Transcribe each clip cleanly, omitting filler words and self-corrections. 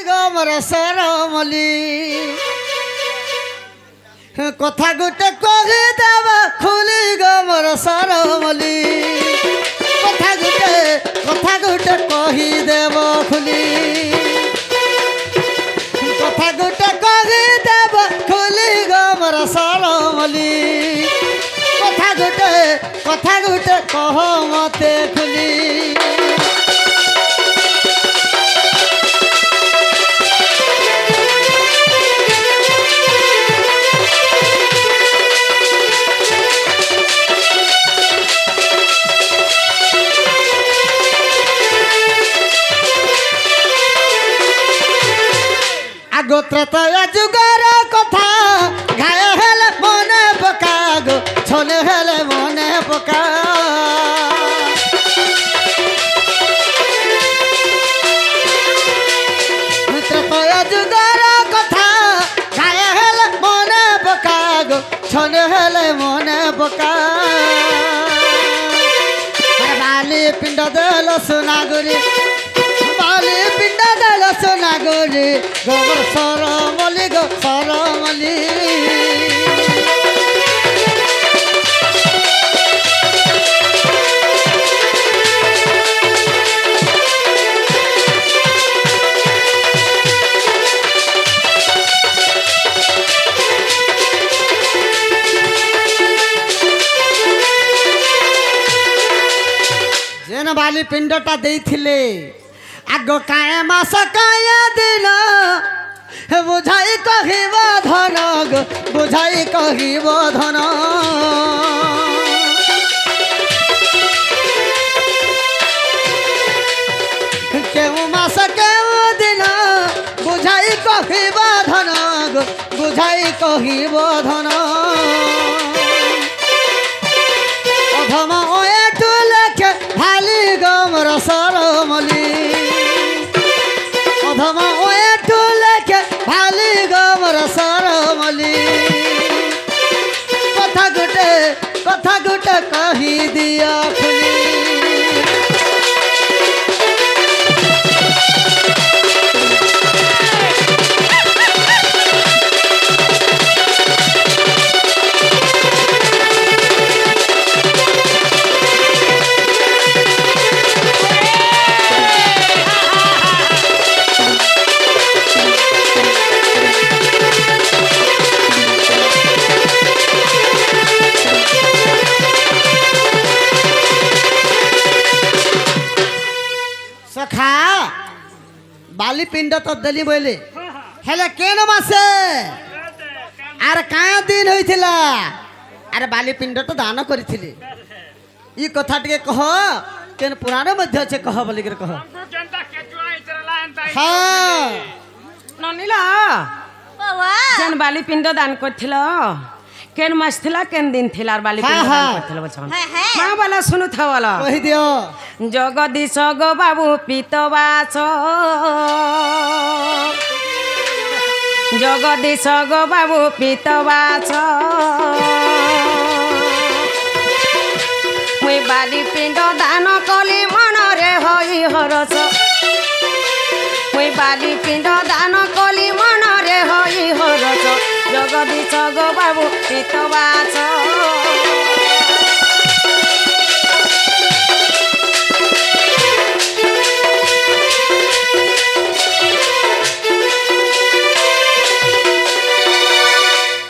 গমর সরমলি কথা গোটে কহি দেবা খুলি গমর সরমলি কথা গোটে কহি দেব খুলি কথা গোটে কহি দেব খুলি গমর সরমলি কথা গোটে কহ মতে খুলি গোত্রতয়া যুগর কথা ঘায় হেলে মনে পকা গো ছলে হেলে মনে পকা গোত্রতয়া যুগর কথা ঘায় হেলে মনে পকা গো ছলে হেলে মনে পকা বালি পিণ্ড দেল সোনাগুরি বালি পিণ্ড দেল সোনাগুরি গমর সরমলি গো সরমলি जेन बाली पिंडटा देइथिले आग काए मास काए दिन बुझाई कहिब धन बुझाई कहिब धन केउ मास केउ दिन बुझाई कहिब धन बुझाई कहिब धन अधम ओए टुलेखे भाली गमर सरमली अधम ओए टुलेखे भाली गमर सरमली कथा गुटे कही दिया खुली सखा बाली पिंड तो दली बोले हेले केन मासे आर का दिन होइथिला आर बाली पिंड तो दान करिथिले ई कथा टिके कह केन पुराण मध्ये छे कह बोली के कह हां ननिला बाबा जन बाली पिंड दान करथिलो केन मास थिला केन दिन थिला आर बाली पिंड दान करथिलो बछन मां वाला सुनु था वाला कहि दियो जगदीश गो बाबू पीतवास जगदीश गो बाबू पीतवास मुई बाली पिंड दान कली मन रे हई हरस मुई बाली पिंड दान कली मन रे हई हरस जगदीश गो बाबू पीतवास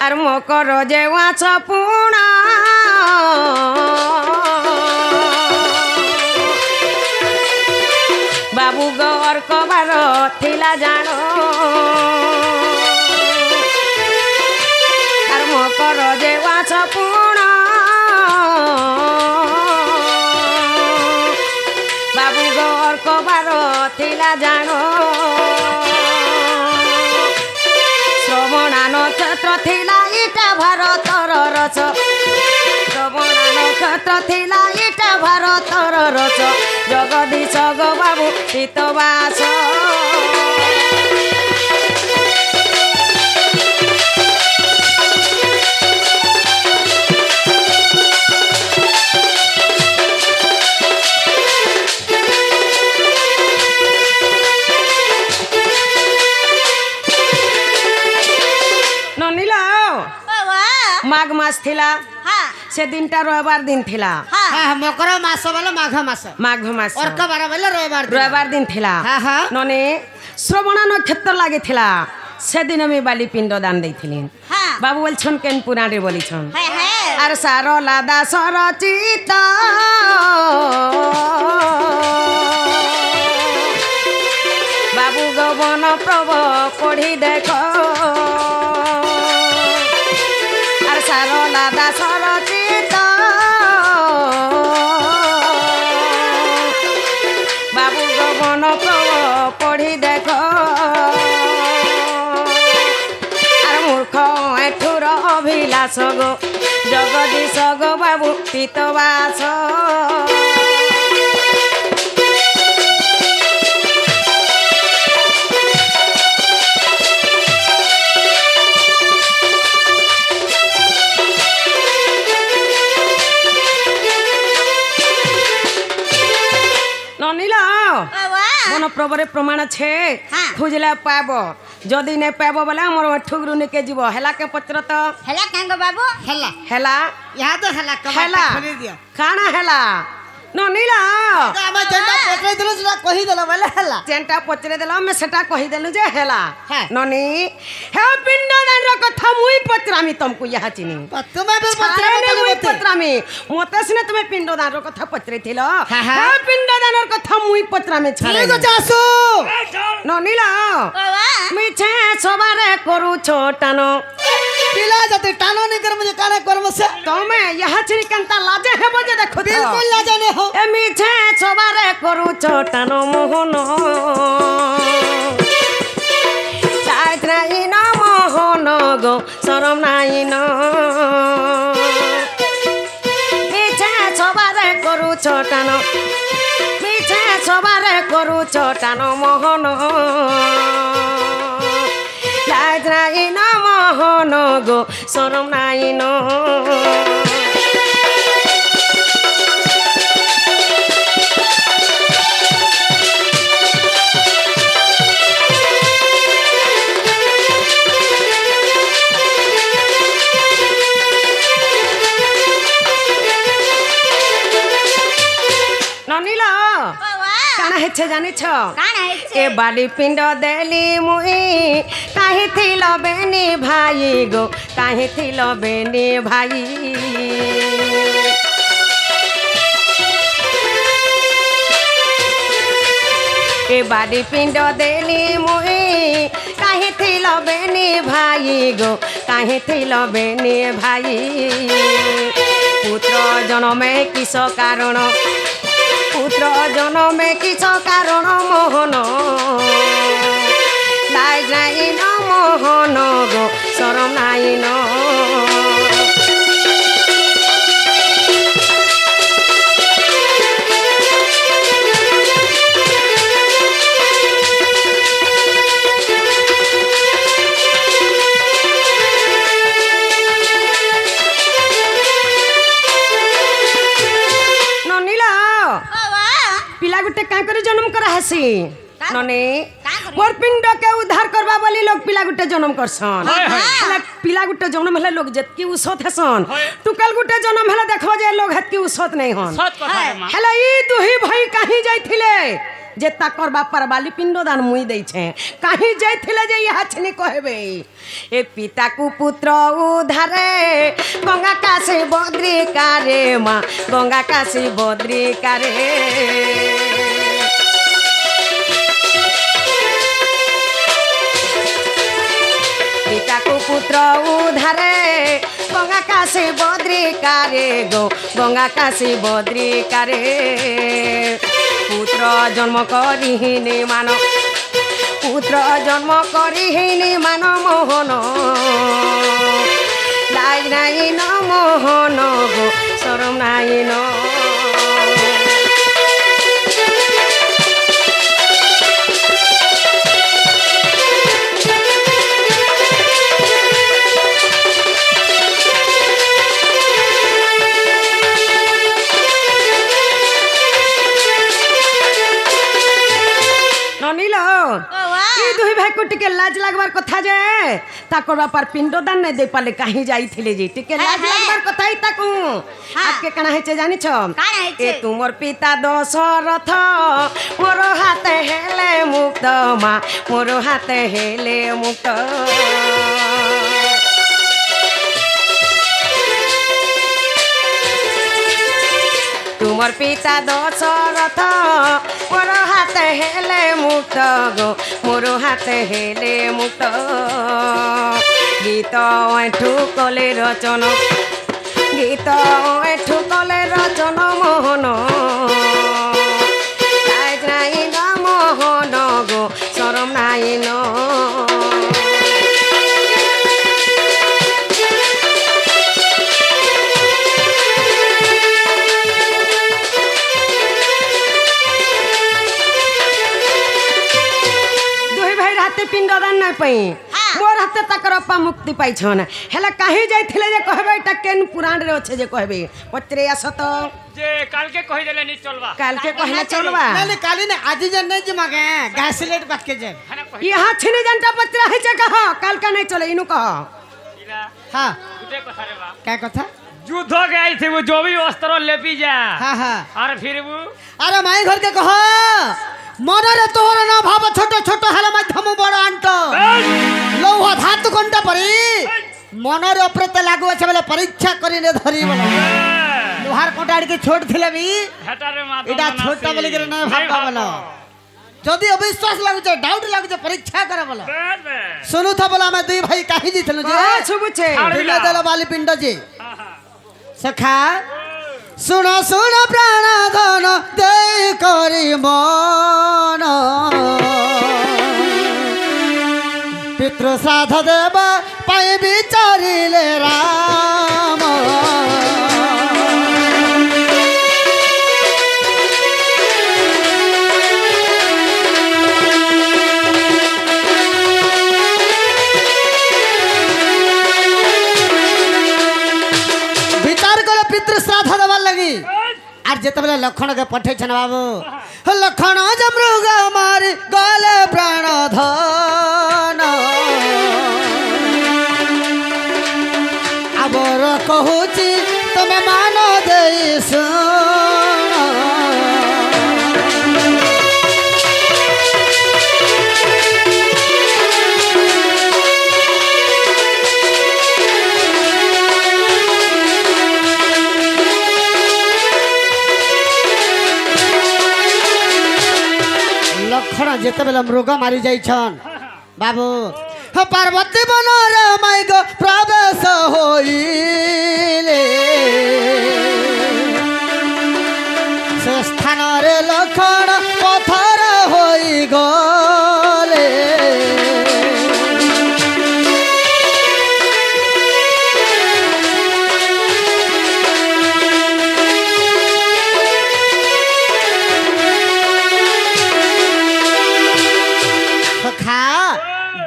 आर मकर जेवा छपुणा बाबू गौर कबार थिला जानो आर मकर जेवा छपुणा बाबू गौर कबार थिला जानो श्रवणा नक्षत्र थिला इटा भारतर रच श्रवणा नक्षत्र थिला इटा भारतर रच जगदीश गो बाबू पीतवास माघ मास थिला से दिनटा रविवार दिन थिला मकर मास बोले माघ मास माघ मास और कबार बोले रविवार दिन थिला नने श्रवण नक्षत्र लागे थिला से दिन में बाली पिंड दान देथिली बाबू बोलछन केन पुराणे बोलिछन आर सारो लादा सरचित बाबू गवन प्रभ पढ़ी देख आर सारो लादा सरचित बाबू गवन प्रभ पढ़ी देख आर मूर्ख एठुर अभिलाष गो जगदीश गो बाबू तीतवास ननीला मन प्रभरे प्रमाण छे खुजला पाब जदि नहीं पाब बोले हमर ठुगरु निके जीव हेला के पत्र तो हेला कांगो बाबू हेला हेला यहाँ तो हेला हेला खाना हेला ननीला हम जेंटा पचरे दिलो सेटा कहि देला बोले हेला जेंटा पचरे देला मैं सेटा कहि देलु जे हेला हाँ। ननी हे पिंडदान रो कथा मुई पत्रामी तुमको यहा चिनी तुम्हें भी पत्रे पचरे मुई पत्रामी मोते सिने तुमे पिंडदान रो कथा पचरे थिलो हाँ। हे पिंडदान रो कथा मुई पत्रामी छाले ठीक जासु ननीला मिछे सबारे करू छोटानो पिला जाते टानो नहीं कर मुझे काने कर्म से तमे यहा चिनी कंता लाजे हे बजे देखो बिल्कुल लाजे नहीं हो ए मिछे सबारे करू छोटानो मोहनो साइत नाही न मोहनो गो शरम नाही न मिछे सबारे करू छोटानो मिछे सबारे करू छोटानो मोहनो लाज नाही न मोहनो गो शरम नाही न ननीला काना हेछे जानी छ ए बाली पिंड देली मुई काहे थिल बेनी भाई गो काहे थिल बेनी भाई ए बाली पिंड देली मुई काहे थिल बेनी भाई गो काहे थिल बेनी भाई पुत्र जन्मे किस कारण पुत्र जन्मे किस कारण मोहन लाज नाही न मोहन गो शरम नाही न ननीला पिला गुटे का करे जन्म करा हसी नने मोर पिंड के उद्धार करबा बोली लोग पिला गुटे जन्म करसन हला पिला गुटे जन्म हला लोग जतकी उसत हसन टुकल गुटे जन्म हला देखो जे लोग हतकी उसत नहीं हन हला ई दुही भाई काहे जाइथिले जे ताकर बापर बाली पिंड दान मुई दै छे काहे जाइथिले जे यहा छनी कहबे ए पिता को पुत्र उधारे गंगा काशी बद्री कारे माँ गंगा काशी बद्री कारे पिता को पुत्र उधारे गंगा काशी बद्री कारे गो गंगा काशी बद्री कारे पुत्र जन्म करिहिनी मान पुत्र जन्म करिहिनी मान मोहन लाज नाही न मोहन गो शरम नाही न ननीला ई दुही भाई को टिके लाज लागबार कथा जे ताकर बापार पिंडदान नै दे पाले काहे जाईथिले जे टिके लाज लागबार कथा ही ताकू आके कना हेचे जानि छ ए तुमर पिता दशरथ मोर हाथ हेले मुक्त मा मोर हाथ हेले मुक्त तुमर पिता दशरथ मोर हाथ हेले मुक्त गो मोर हाथ हेले मुक्त गीत एठू कले रचन गीत एठू कले रचन मोहन लाज नाई न मोहन गो शरम नाई न पिंडदान नहीं पाई मोर हाथे तकर अपा मुक्ति पाई छन हेला काहे जाइथिले जे कहबे एटा केन पुराण रे अछि जे कहबे पत्रे आसत जे काल के कहि देले नी चलबा काल के कहला चलबा नहीं काली ने आज जन नहीं जमा के गैस सिलेट बात के जे यहां छिने जनता पत्रा है जे कह काल का नहीं चले इनु कह हां गुटे कथा रे बा क्या कथा युद्ध हो गई थी वो जो भी वस्त्र लेपी जा हां और फिर वो अरे माई घर के कह मनरे तोहर न भाव छोट छोट हेला मध्यम बड़ अंट लौह धातु कंटा परी मनरे अप्रत लागु আছে বলে পরীক্ষা করিনে ধরি বলে লোহার কোটাড়ি के छोट थिले भी हेटारे माता एटा छोटा बोली करे न भाबा बोलो যদি অবিশ্বাস লাগুছে ডাউট লাগুছে পরীক্ষা করে বলো শুনু থা বলা আমি দুই ভাই কাহি দিছলু যে ছুবুছে দিলে দেল বালি পিণ্ড যে সখা শুন শুন প্রাণ ধন দেই করি মন পিতৃ শ্রাদ্ধ দেবা পাই বিচারিলে রাম पितृ श्राद्ध देवार लगी आर जेते बेले लखन के पठे छन बाबू लखन ज मृग मारी गले प्राण धन आबर कहूची तमे मान देई सुन लखन जेते बेले मृग मारी जाइछन बाबू पार्वती बनर माई गो प्रवेश होइले से स्थान रे लखन पथर होई गले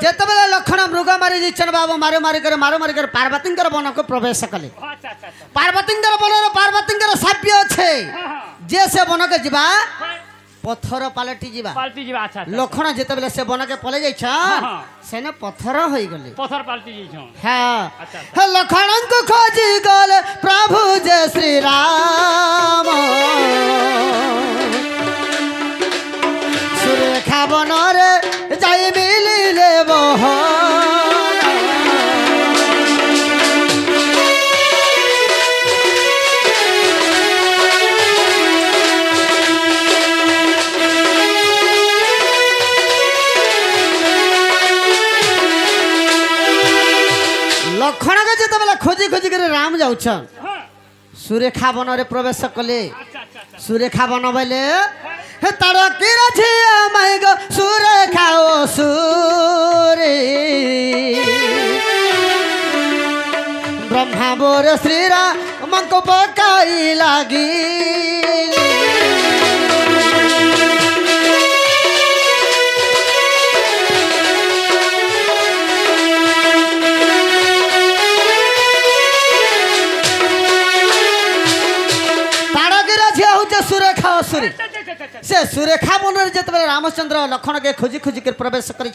जेते बेले लखन मृग मारी जाइछन बाबू मारे मारी कर पार्वती वन को प्रवेश कले पार्वती वन पार्वती साप्य छे जे से वन के जीवा पत्थर पलटी जीवा अच्छा लखन जेते बेले से वन के पले जाइछन सेने पत्थर होई गले पत्थर पलटी जाइछन हां अच्छा लखन को खोजी गले प्रभु जय श्री राम सुरेखा वन रे जाई मिलिले बह लखन के जेते बेले खोजी खोजी कर राम जाउछन सुरेखा वन रे प्रवेश कले सुरेखा वन बेले तार की रछि माई गो सुरेखा ओ सुरे ब्रह्मा बोर श्री राम को पकाई लागी सुरेखा असुरी से सुरेखा मन जेते रामचंद्र लखन के खोजी खोजी कर प्रवेश कर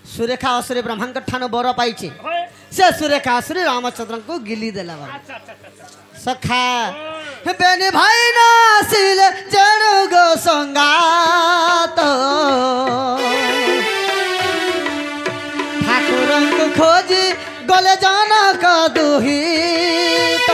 सुरेखा असुरी ब्रह्मा ठानु बर पाइछे होय से सुरेखा असुरी रामचंद्र को गिली देला बाबू अच्छा अच्छा अच्छा सखा बेनी भाई नासिल जनु गो संगात ठाकुर को खोजी गले जनक दुहित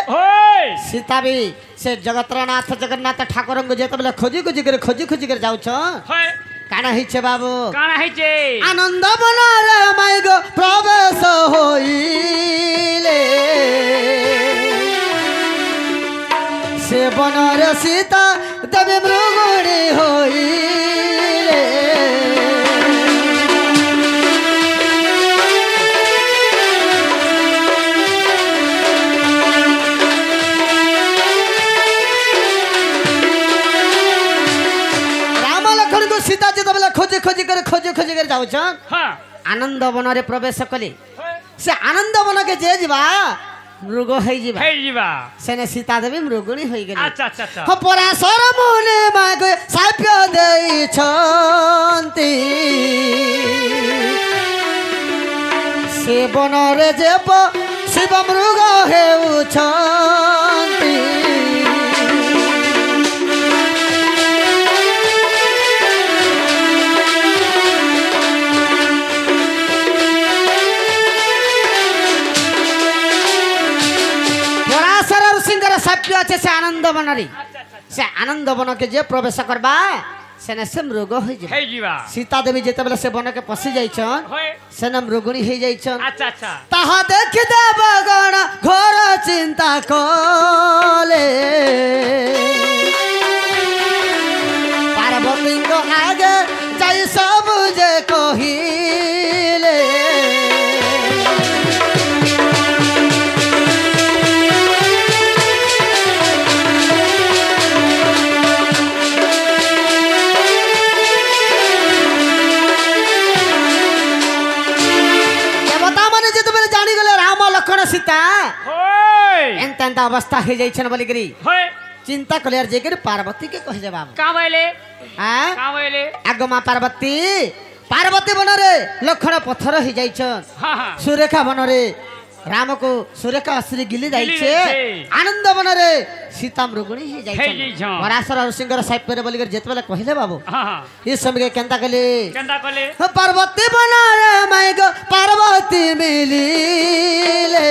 होय सीता भी से जगतनाथ जगन्नाथ ठाकुर को जेत बेले खोजी खोजी कर जाऊ होय काना हिचे बाबू काना हैचे आनंद बनारे माई गो प्रवेश होइले से बनरे सीता देवी मृगुणी होइले सीता जी तो खोजी कर जाऊ हां आनंद वन रे प्रवेश कले होय से आनंद वन के जे जीवा मृग होई जीवा हे जीवा सेने सीता देवी मृगुणी होई गेली अच्छा अच्छा अच्छा हो पराशर मुनि माग साप्य देई छंती से वन रे जेप शिव मृग हेउ छंती साप्य अच्छे से आनंद बनरी से आनंद बन के जे प्रवेश करबा सेने से मृग होई जे हे जीवा सीता देवी जेते बेले से बन के पसी जाइछन होय सेने मृगुणी होई जाइछन अच्छा अच्छा ताहा देख देवगण घोर चिंता कोले पार्वती को आगे जाई सब जे कहिले सीता होय एंत अवस्था हो जाइछन बोली करी होय चिंता कलियर जेकर पार्वती के कह जवाब का भइले हां का भइले आगो मां पार्वती पार्वती बन रे लखन पत्थर हो जाइछन हां हां सुरेखा बन रे राम को सुरेखा श्री गिली जाइछे आनंद बन रे सीता मृगुणी हो जाइछन पराशर ऋषिंगर साहित्य रे बोली कर जेतबेले कहिले बाबू हां हां ई समय के केंता कले पार्वती बन रे माई गो पार्वती मिलीले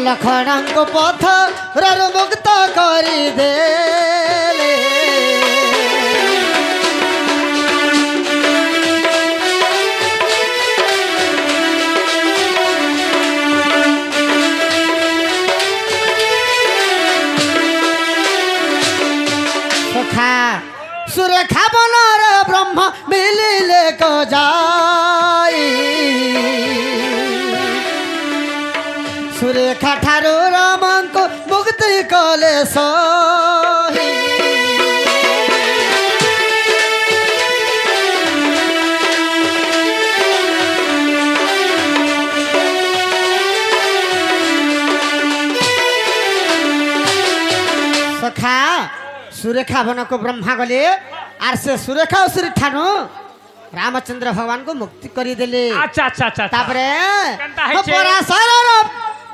लखनक पत्थर मुक्त करी देले सुरेखा बन रे ब्रह्म मिलिले को जाई सुरेखा ठारू रामन को मुक्ति कले सही सखा सुरेखा बन को ब्रह्मा गले आर से सुरेखा उसरी ठानु रामचंद्र भगवान को मुक्ति करी देले अच्छा अच्छा अच्छा तापरे केनता हैछे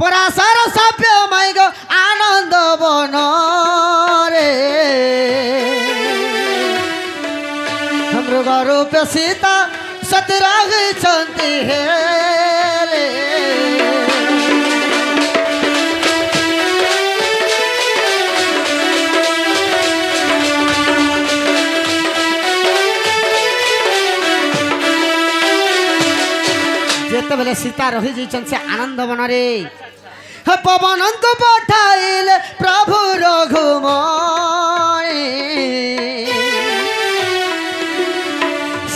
पराशर साप्य माई गो आनंद बन रे हमरो रूप सीता सतराग चंती है रे जेते बेले सीता रही जाइछन से आनंद बन रे पवन को पठाइल प्रभु रघुमणि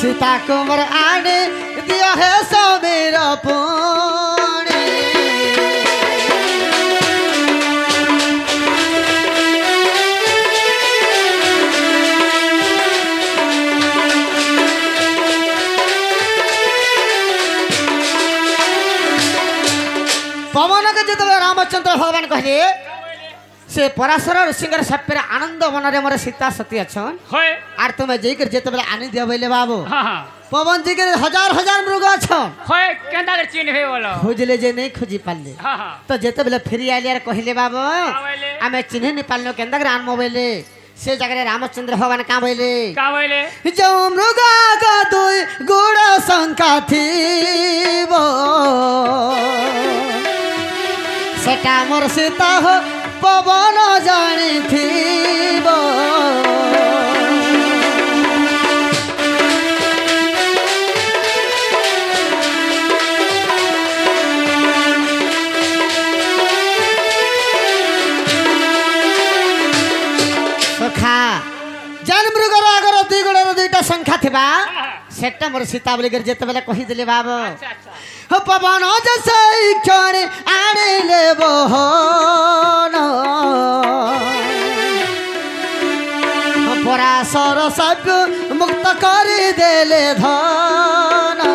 सीता कुमार आने दिया है समीर पुणी रामचंद्र भगवान कहले से पराशर ऋषिंगर सप्यर आनंद मनरे मोर सीता सती अछन होय आर तुम जईकर जेते बेले आनी दिया बोले बाबू हां हां पवन जी के हजार हजार मृग अछन होय केंदा के चिन्ह हे बोलो खोजले जे नहीं खोजी पाले हां हां तो जेते बेले फेरी आइले आर कहले बाबू बोले आमे चिन्ह नहीं पालनो केंदा के आनमो बोले से जगह रामचंद्र भगवान का बोले का बोले जो मृगा का दुई गुड़ शंका थीबो सेटा मोर सीता हो पवन जानी थीबो सखा जन मृगर आगर दुई गुड़र दुईटा संख्या थिबा सेटा मोर सीता बोली कर जेते बेले कहि देले बाबू अच्छा अच्छा हो पवन जैसे क्षण आने ले बहन पराशर सब मुक्त कर देले धन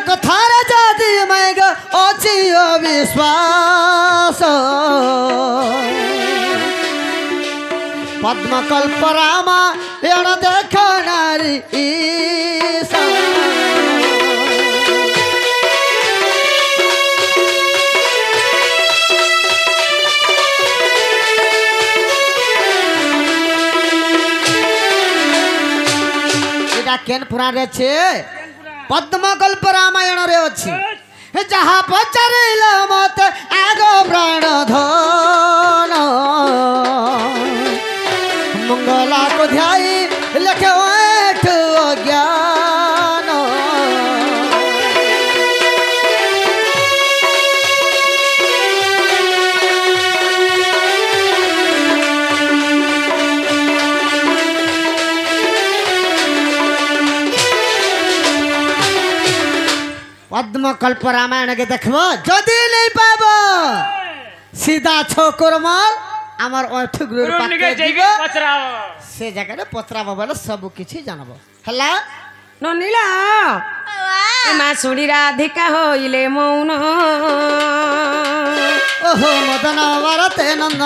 कथार जाति मैग अचियो विश्वास पद्मकल्प रामा एण देख नारी ईश एटा केन पुराण रे छे पद्मकल्प रामायण रे अछि जहाँ पचारिल मत आग प्राण धन मंगला को ध्याई लखे ओठ अज्ञान पद्मकल्प रामायण के देखबो जदि नहीं पाबो सीधा छोकर माल आमर ओठ गुरु पाके जीवो पचराओ से जगह रे पचराबो बोले सब किछि जानबो हला ननीला एमा सुड़ी राधिका होइले मौन ओहो मदन वरते नंदन